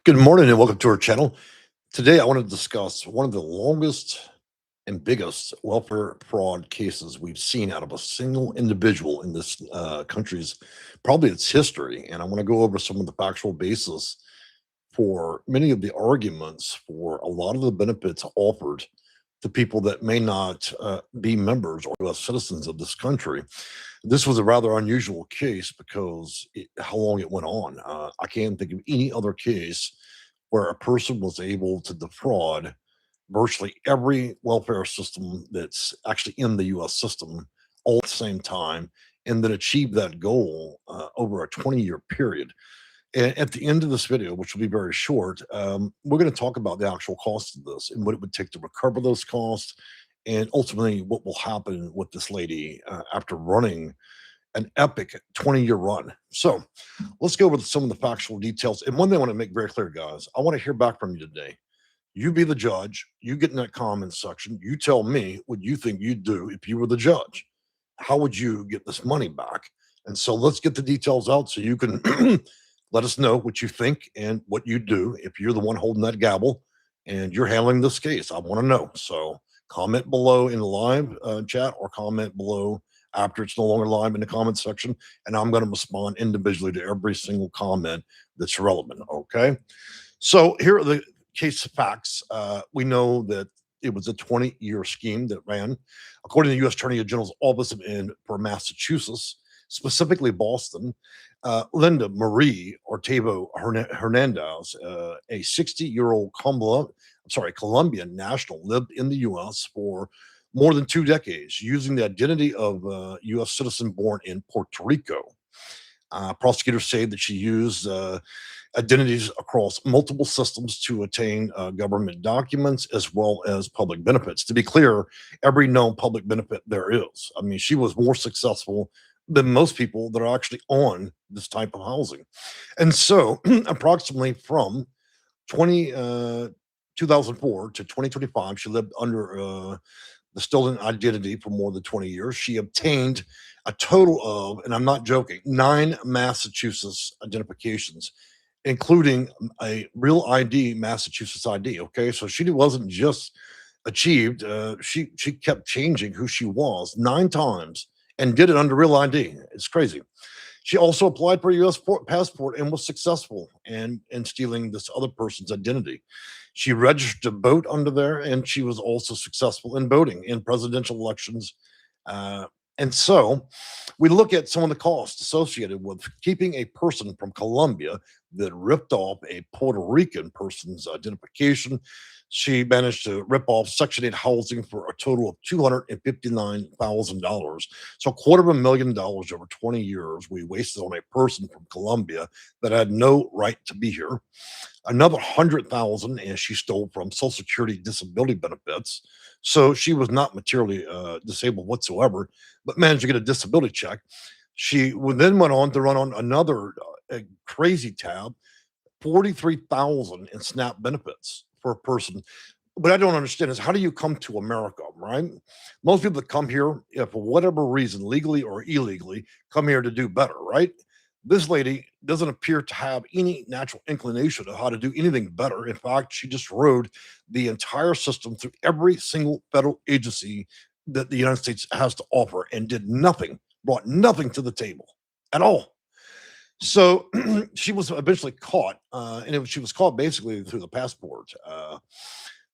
Good morning and welcome to our channel. Today, I want to discuss one of the longest and biggest welfare fraud cases we've seen out of a single individual in this country's probably its history. And I want to go over some of the factual basis for many of the arguments for a lot of the benefits offered to people that may not be members or US citizens of this country. This was a rather unusual case because how long it went on. I can't think of any other case where a person was able to defraud virtually every welfare system that's actually in the US system all at the same time and then achieve that goal over a 20-year period. And at the end of this video, which will be very short, we're going to talk about the actual cost of this and what it would take to recover those costs, and ultimately what will happen with this lady after running an epic 20-year run. So let's go over some of the factual details. And one thing I want to make very clear, guys, I want to hear back from you today. You be the judge. You get in that comment section. You tell me what you think you'd do if you were the judge. How would you get this money back? And so let's get the details out so you can let us know what you think and what you do if you're the one holding that gavel and you're handling this case. I want to know. So comment below in the live chat or comment below after it's no longer live in the comment section. And I'm going to respond individually to every single comment that's relevant. Okay. So here are the case facts. We know that it was a 20-year scheme that ran, according to the U.S. Attorney General's Office for Massachusetts, specifically Boston. Linda Marie Ortego Hernandez, a 60-year-old Colombian national, lived in the U.S. for more than 2 decades, using the identity of a U.S. citizen born in Puerto Rico. Prosecutors say that she used identities across multiple systems to attain government documents as well as public benefits. To be clear, every known public benefit there is. I mean, she was more successful than most people that are actually on this type of housing. And so, approximately from 20, 2004 to 2025, she lived under the stolen identity for more than 20 years. She obtained a total of, and I'm not joking, 9 Massachusetts identifications, including a real ID, Massachusetts ID. Okay, so she wasn't just achieved; she kept changing who she was 9 times and did it under real ID. It's crazy. She also applied for a U.S. passport and was successful in stealing this other person's identity. She registered to vote under there, and she was also successful in voting in presidential elections. Uh, and so we look at some of the costs associated with keeping a person from Colombia that ripped off a Puerto Rican person's identification. She managed to rip off Section 8 housing for a total of $259,000. So $250,000 over 20 years we wasted on a person from Colombia that had no right to be here. Another 100,000 and she stole from Social Security disability benefits. So she was not materially disabled whatsoever, but managed to get a disability check. She then went on to run on another crazy tab, 43,000 in SNAP benefits for a person. What I don't understand is, how do you come to America, right? Most people that come here, if for whatever reason, legally or illegally, come here to do better, right? This lady doesn't appear to have any natural inclination of how to do anything better. In fact, she just rode the entire system through every single federal agency that the United States has to offer and did nothing, brought nothing to the table at all. So she was eventually caught, she was caught basically through the passport.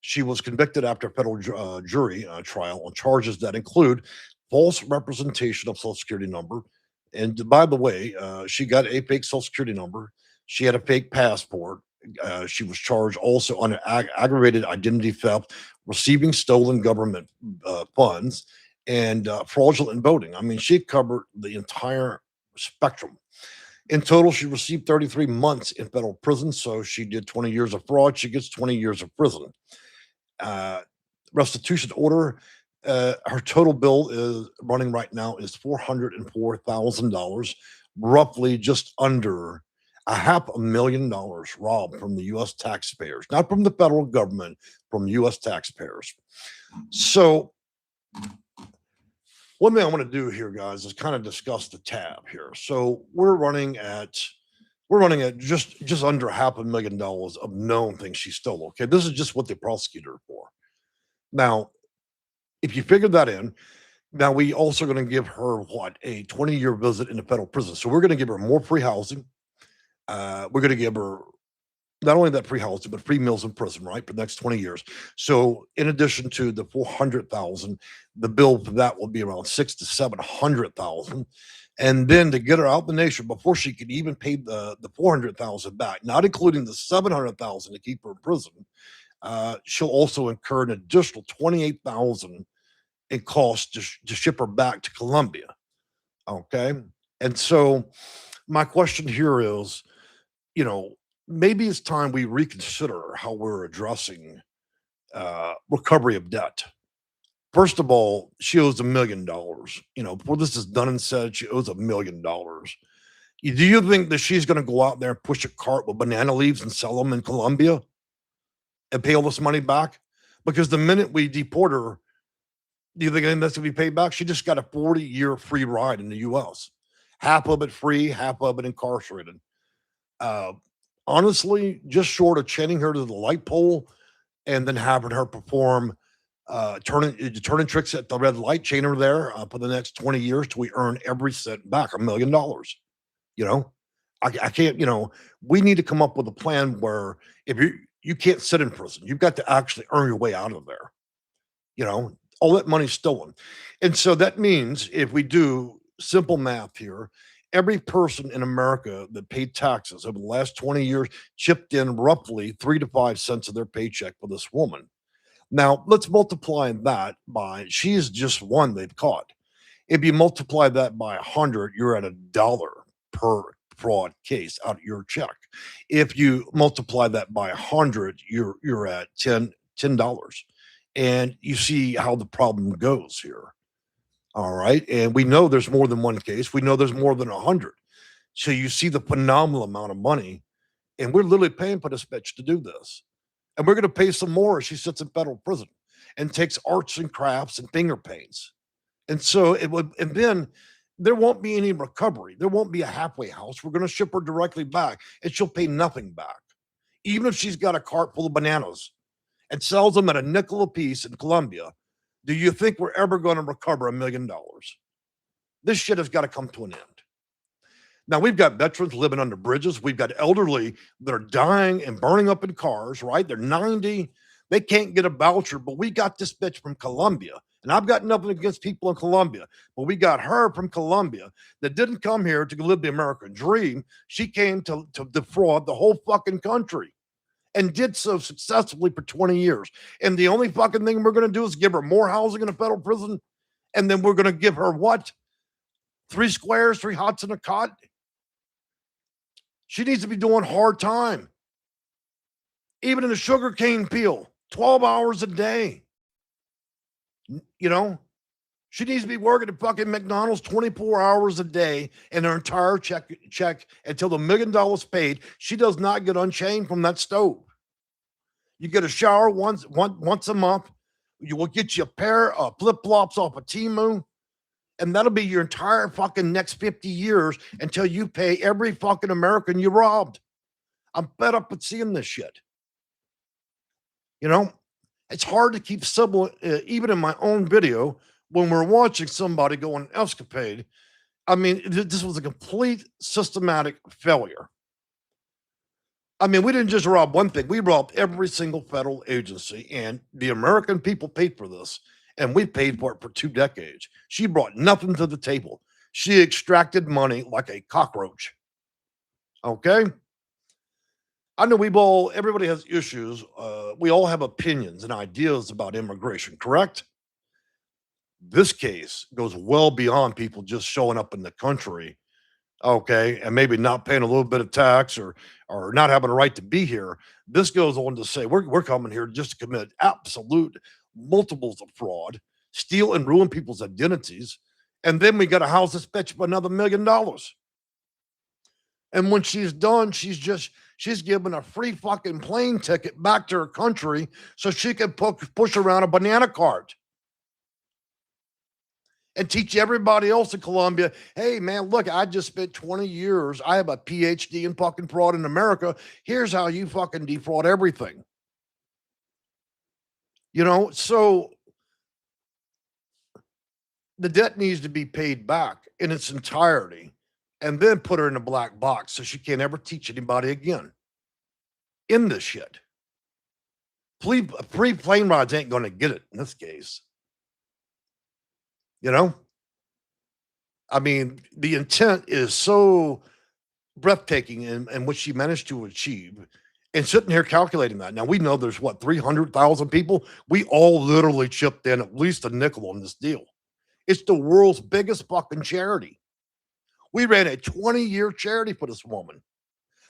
She was convicted after a federal jury trial on charges that include false representation of Social Security number. And by the way, she got a fake Social Security number. She had a fake passport. She was charged also on aggravated identity theft, receiving stolen government funds, and fraudulent voting. I mean, she covered the entire spectrum. In total, she received 33 months in federal prison. So she did 20 years of fraud. She gets 20 years of prison. Uh, Restitution order. Her total bill is running right now is $404,000, roughly just under $500,000 robbed from the U.S. taxpayers, not from the federal government, from U.S. taxpayers. So one thing I want to do here, guys, is kind of discuss the tab here. So we're running at We're running at just under $500,000 of known things she stole. Okay, this is just what they prosecuted her for. Now, if you figure that in, now we also going to give her what, a 20-year visit in a federal prison. So we're going to give her more free housing. We're going to give her not only that free housing, but free meals in prison, right, for the next 20 years. So in addition to the 400,000, the bill for that will be around 6 to 700,000. And then to get her out the nation before she could even pay the 400,000 back, not including the 700,000 to keep her in prison, she'll also incur an additional 28,000 in cost to ship her back to Colombia. Okay, and so my question here is, you know, maybe it's time we reconsider how we're addressing recovery of debt. First of all, she owes $1 million. Before this is done and said, she owes $1 million. Do you think that she's going to go out there and push a cart with banana leaves and sell them in Colombia and pay all this money back? Because the minute we deport her, do you think that's going to be paid back? She just got a 40-year free ride in the U.S. Half of it free, half of it incarcerated. Uh, Honestly, just short of chaining her to the light pole and then having her perform turning tricks at the red light, chain her there for the next 20 years till we earn every cent back, $1 million. You know, I can't. We need to come up with a plan where if you can't sit in prison, you've got to actually earn your way out of there. All that money's stolen, and so that means if we do simple math here, every person in America that paid taxes over the last 20 years chipped in roughly 3 to 5 cents of their paycheck for this woman. Now, let's multiply that by she's just one they've caught. If you multiply that by 100, you're at $1 per fraud case out of your check. If you multiply that by 100, you're at $10. And you see how the problem goes here. All right. And we know there's more than one case. We know there's more than 100. So you see the phenomenal amount of money. And we're literally paying for this bitch to do this. And we're going to pay some more as she sits in federal prison and takes arts and crafts and finger paints. And so and then there won't be any recovery. There won't be a halfway house. We're going to ship her directly back and she'll pay nothing back. Even if she's got a cart full of bananas and sells them at a nickel a piece in Colombia, do you think we're ever going to recover $1 million? This shit has got to come to an end. Now, we've got veterans living under bridges. We've got elderly that are dying and burning up in cars, right? They're 90. They can't get a voucher, but we got this bitch from Colombia. And I've got nothing against people in Colombia, but we got her from Colombia that didn't come here to live the American dream. She came to defraud the whole fucking country and did so successfully for 20 years. And the only fucking thing we're going to do is give her more housing in a federal prison. And then we're going to give her what? 3 squares, 3 hots and a cot? She needs to be doing hard time. Even in a sugarcane peel, 12 hours a day. She needs to be working at fucking McDonald's 24 hours a day and her entire check until the $1 million paid. She does not get unchained from that stove. You get a shower once a month. You will get you a pair of flip-flops off of Temu. And that'll be your entire fucking next 50 years until you pay every fucking American you robbed. I'm fed up with seeing this shit. It's hard to keep civil, even in my own video, when we're watching somebody go on an escapade. I mean, this was a complete systematic failure. I mean, we didn't just rob one thing. We robbed every single federal agency, and the American people paid for this. And we paid for it for 2 decades. She brought nothing to the table. She extracted money like a cockroach. Okay? I know everybody has issues. We all have opinions and ideas about immigration, correct? This case goes well beyond people just showing up in the country, okay, and maybe not paying a little bit of tax or not having a right to be here. This goes on to say we're coming here just to commit absolute multiples of fraud, steal and ruin people's identities, and then we got to house this bitch for another $1 million. And when she's done, she's given a free fucking plane ticket back to her country so she can push around a banana cart. and teach everybody else in Colombia, hey man, look, I just spent 20 years. I have a PhD in fucking fraud in America. Here's how you fucking defraud everything. So the debt needs to be paid back in its entirety and then put her in a black box so she can't ever teach anybody again in this shit. Free plane rides ain't going to get it in this case. You know, I mean, the intent is so breathtaking in what she managed to achieve. And sitting here calculating that. Now we know there's what 300,000 people. We all literally chipped in at least a nickel on this deal. It's the world's biggest fucking charity. We ran a 20-year charity for this woman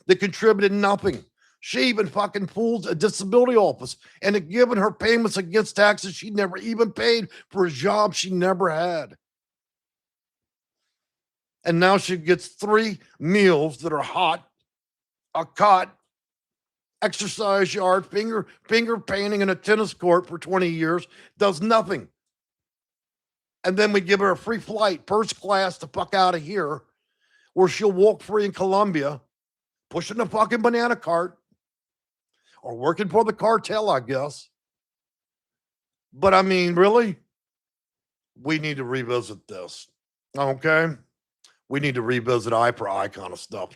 that contributed nothing. She even fucking fooled a disability office and had given her payments against taxes she never even paid for a job she never had. And now she gets 3 meals that are hot, a cot, exercise yard, finger painting in a tennis court for 20 years, does nothing. And then we give her a free flight, first class, the fuck out of here, where she'll walk free in Colombia, pushing a fucking banana cart, or working for the cartel, I guess. But I mean, really, we need to revisit this. Okay? We need to revisit eye for eye kind of stuff,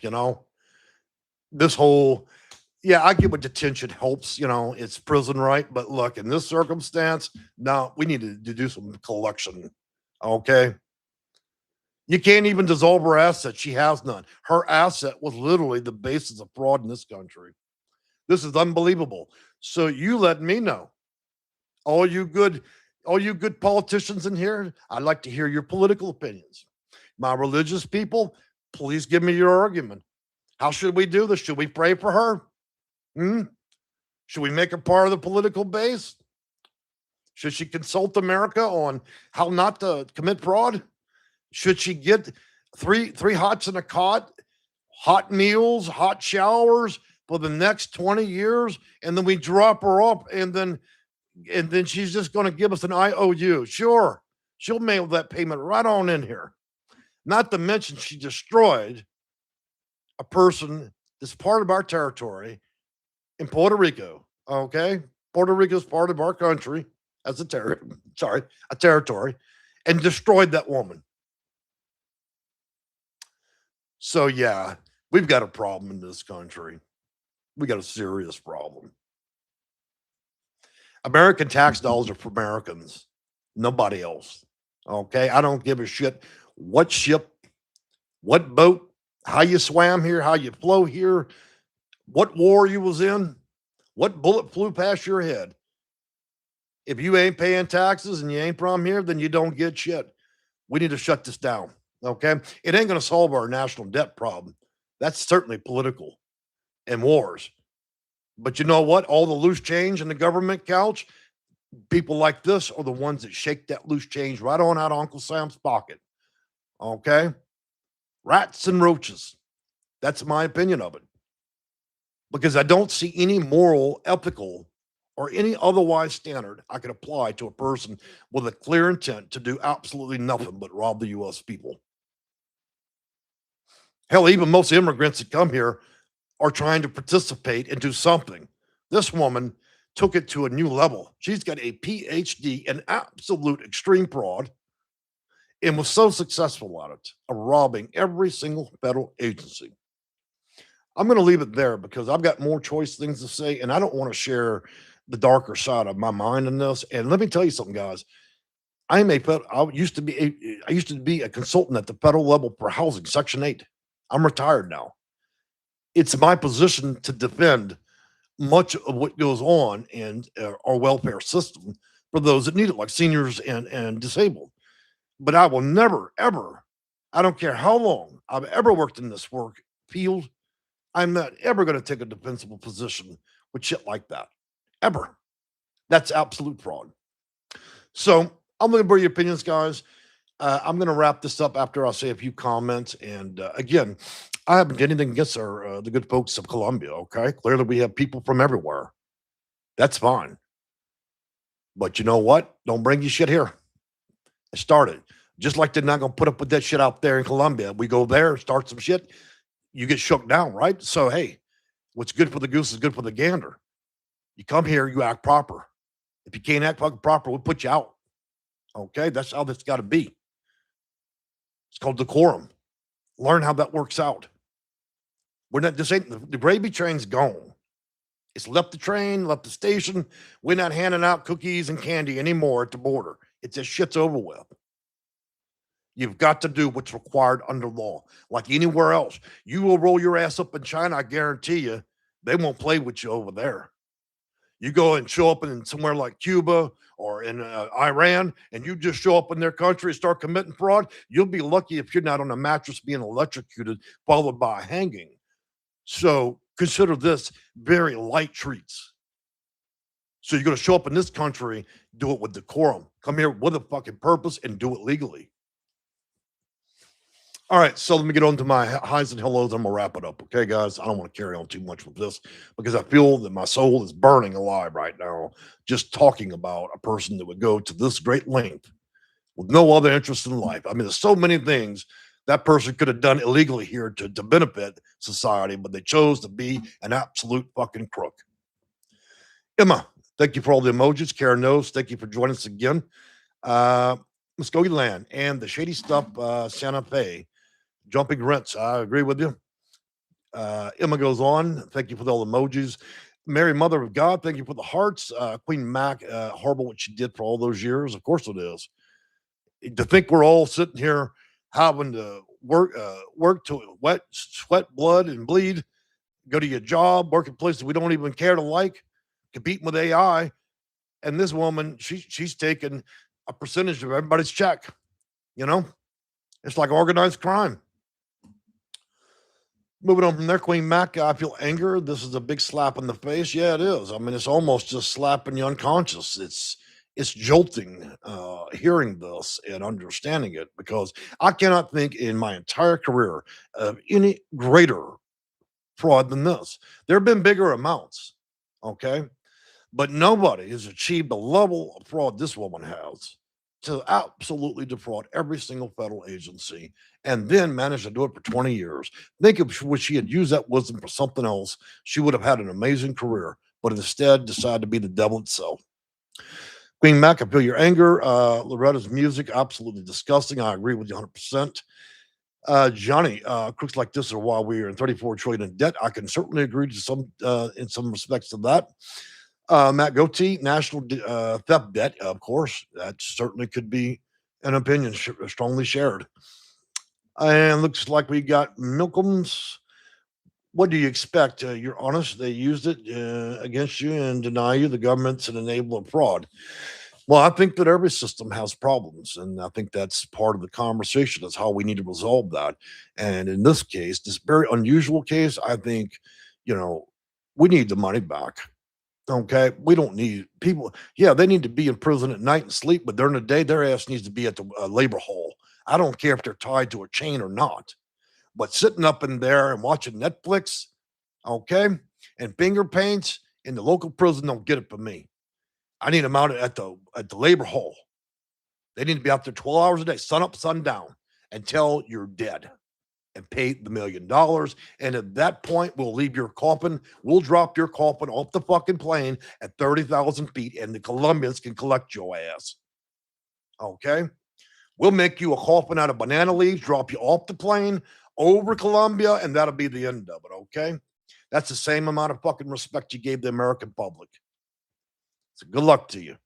This whole, yeah, I get what detention helps, it's prison, right? But look, in this circumstance, no, we need to do some collection. Okay? You can't even dissolve her asset. She has none. Her asset was literally the basis of fraud in this country. This is unbelievable. So you let me know. All you good politicians in here, I'd like to hear your political opinions. My religious people, please give me your argument. How should we do this? Should we pray for her? Should we make her part of the political base? Should she consult America on how not to commit fraud? Should she get three hots in a cot, hot meals, hot showers for the next 20 years, and then we drop her off, and then she's just going to give us an IOU? Sure, she'll mail that payment right on in here. Not to mention she destroyed a person that's part of our territory in Puerto Rico. Okay, Puerto Rico is part of our country as a territory, and destroyed that woman. So yeah, we've got a problem in this country. We got a serious problem. American tax dollars are for Americans, nobody else. Okay, I don't give a shit what ship, what boat, how you swam here, how you flew here, what war you was in, what bullet flew past your head. If you ain't paying taxes and you ain't from here, then you don't get shit. We need to shut this down. Okay, it ain't going to solve our national debt problem. That's certainly political and wars. But you know what? All the loose change in the government couch, people like this are the ones that shake that loose change right on out of Uncle Sam's pocket. Okay? Rats and roaches. That's my opinion of it. Because I don't see any moral, ethical, or any otherwise standard I could apply to a person with a clear intent to do absolutely nothing but rob the U.S. people. Hell, even most immigrants that come here are trying to participate and do something. This woman took it to a new level. She's got a PhD in absolute extreme fraud and was so successful at it, of robbing every single federal agency. I'm going to leave it there because I've got more choice things to say, and I don't want to share the darker side of my mind in this. And let me tell you something, guys. I used to be a consultant at the federal level for housing, Section 8. I'm retired now. It's my position to defend much of what goes on in our welfare system for those that need it, like seniors and disabled. But I will never, ever, I don't care how long I've ever worked in this work field, I'm not ever going to take a defensible position with shit like that. Ever. That's absolute fraud. So I'm going to bring your opinions, guys. I'm going to wrap this up after I say a few comments. And again, I haven't got anything against the good folks of Colombia. Okay, clearly we have people from everywhere. That's fine. But you know what? Don't bring your shit here. I started. Just like they're not going to put up with that shit out there in Colombia. We go there, start some shit, you get shook down, right? So, hey, what's good for the goose is good for the gander. You come here, you act proper. If you can't act fucking proper, we'll put you out. Okay, that's how that's got to be. It's called decorum. Learn how that works out. We're not, this ain't, the gravy train's gone. It's left the train, left the station. We're not handing out cookies and candy anymore at the border. It's just shit's over with. You've got to do what's required under law. Like anywhere else. You will roll your ass up in China, I guarantee you, they won't play with you over there. You go and show up in somewhere like Cuba or in Iran, and you just show up in their country and start committing fraud, you'll be lucky if you're not on a mattress being electrocuted, followed by hanging. So consider this very light treats. So you're going to show up in this country, do it with decorum. Come here with a fucking purpose and do it legally. All right, so let me get on to my highs and hellos. I'm gonna wrap it up, okay, guys? I don't want to carry on too much with this because I feel that my soul is burning alive right now just talking about a person that would go to this great length with no other interest in life. I mean, there's so many things that person could have done illegally here to benefit society, but they chose to be an absolute fucking crook. Emma, thank you for all the emojis. Karen knows, thank you for joining us again. Muskogee Land and the shady stuff, Santa Fe. Jumping rents. I agree with you. Emma goes on. Thank you for all the emojis. Mary, Mother of God, thank you for the hearts. Queen Mac, horrible what she did for all those years. Of course it is. To think we're all sitting here having to work to sweat, blood, and bleed, go to your job, work in places we don't even care to like, competing with AI, and this woman, she's taking a percentage of everybody's check. You know, it's like organized crime. Moving on from there, Queen Mac, I feel anger. This is a big slap in the face. Yeah, it is. I mean, it's almost just slapping you unconscious. It's jolting hearing this and understanding it because I cannot think in my entire career of any greater fraud than this. There have been bigger amounts, okay? But nobody has achieved the level of fraud this woman has to absolutely defraud every single federal agency and then manage to do it for 20 years. Think if she had used that wisdom for something else, she would have had an amazing career, but instead decided to be the devil itself. Queen Mac, I feel your anger. Loretta's music, absolutely disgusting. I agree with you 100%. Johnny, crooks like this are why we are in 34 trillion in debt. I can certainly agree to some in some respects to that. Matt Goatee, national theft debt, of course, that certainly could be an opinion strongly shared. And looks like we got Milkums. What do you expect? You're honest. They used it against you and deny you. The government's an enabler of fraud. Well, I think that every system has problems, and I think that's part of the conversation. That's how we need to resolve that. And in this case, this very unusual case, I think, we need the money back. Okay, we don't need people. Yeah, they need to be in prison at night and sleep, but during the day, their ass needs to be at the labor hall. I don't care if they're tied to a chain or not, but sitting up in there and watching Netflix, okay, and finger paints in the local prison don't get it for me. I need them out at the labor hall. They need to be out there 12 hours a day, sun up, sun down, until you're dead. And pay the $1 million. And at that point, we'll leave your coffin. We'll drop your coffin off the fucking plane at 30,000 feet, and the Colombians can collect your ass. Okay? We'll make you a coffin out of banana leaves, drop you off the plane over Colombia, and that'll be the end of it. Okay? That's the same amount of fucking respect you gave the American public. So good luck to you.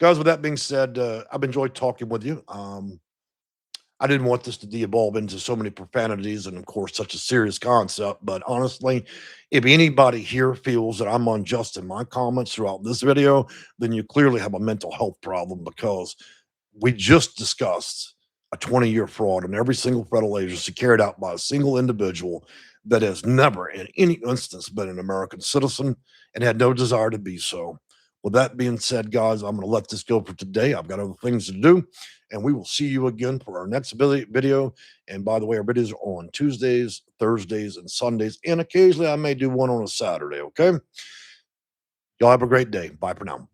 Guys, with that being said, I've enjoyed talking with you. I didn't want this to de-evolve into so many profanities and, of course, such a serious concept. But honestly, if anybody here feels that I'm unjust in my comments throughout this video, then you clearly have a mental health problem because we just discussed a 20-year fraud on every single federal agency carried out by a single individual that has never in any instance been an American citizen and had no desire to be so. With that being said, guys, I'm going to let this go for today. I've got other things to do, and we will see you again for our next video. And by the way, our videos are on Tuesdays, Thursdays, and Sundays, and occasionally I may do one on a Saturday, okay? Y'all have a great day. Bye for now.